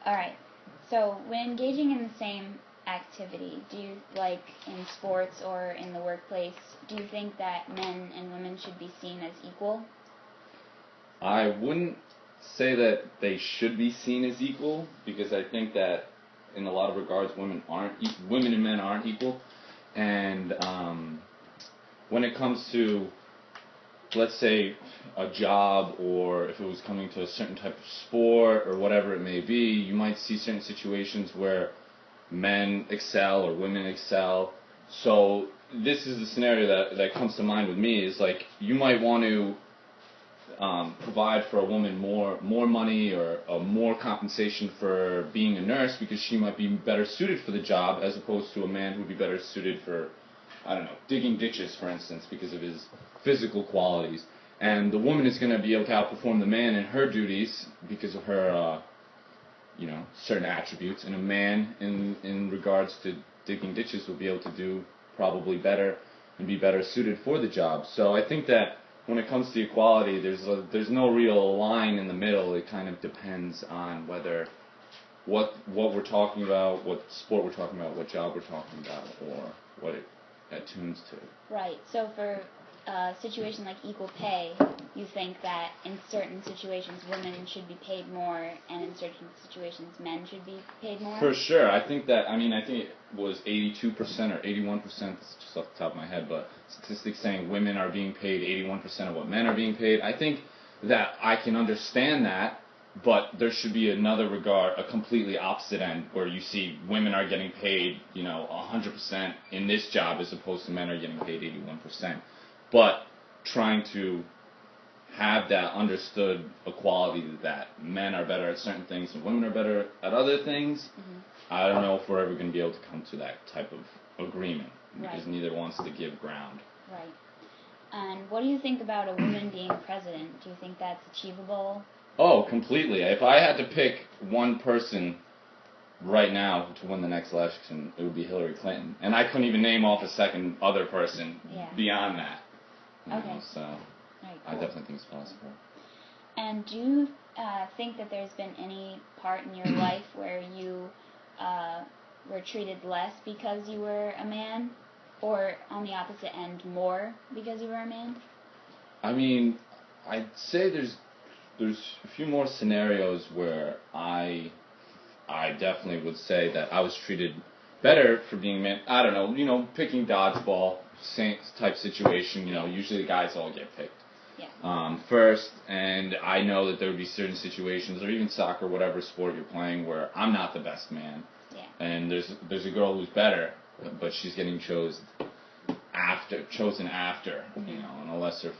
All right. So when engaging in the same activity, do you, like in sports or in the workplace, do you think that men and women should be seen as equal? I wouldn't say that they should be seen as equal, because I think that in a lot of regards women and men aren't equal. And when it comes to, let's say, a job, or if it was coming to a certain type of sport or whatever it may be, you might see certain situations where men excel or women excel. So this is the scenario that comes to mind with me, is like you might want to provide for a woman more money or more compensation for being a nurse, because she might be better suited for the job, as opposed to a man who would be better suited for, I don't know, digging ditches, for instance, because of his physical qualities. And the woman is going to be able to outperform the man in her duties because of her, certain attributes. And a man, in regards to digging ditches, will be able to do probably better and be better suited for the job. So I think that when it comes to equality, there's no real line in the middle. It kind of depends on whether what we're talking about, what sport we're talking about, what job we're talking about, or what it attunes to. Right. So for a situation like equal pay, you think that in certain situations women should be paid more, and in certain situations men should be paid more? For sure. I think it was 82% or 81%, just off the top of my head, but statistics saying women are being paid 81% of what men are being paid. I think that I can understand that, but there should be another regard, a completely opposite end, where you see women are getting paid, 100% in this job, as opposed to men are getting paid 81%. But trying to have that understood equality, that men are better at certain things and women are better at other things, I don't know if we're ever going to be able to come to that type of agreement, because neither wants to give ground. Right. And what do you think about a woman being president? Do you think that's achievable? Oh, completely. If I had to pick one person right now to win the next election, it would be Hillary Clinton. And I couldn't even name off a second other person beyond that. So right, cool. I definitely think it's possible. And do you think that there's been any part in your life where you were treated less because you were a man, or on the opposite end, more because you were a man? I mean, I'd say there's a few more scenarios where I definitely would say that I was treated better for being a man. I don't know, picking dodgeball, same type situation. Usually the guys all get picked first, and I know that there would be certain situations, or even soccer, whatever sport you're playing, where I'm not the best man, and there's a girl who's better, but she's getting chosen after, in a lesser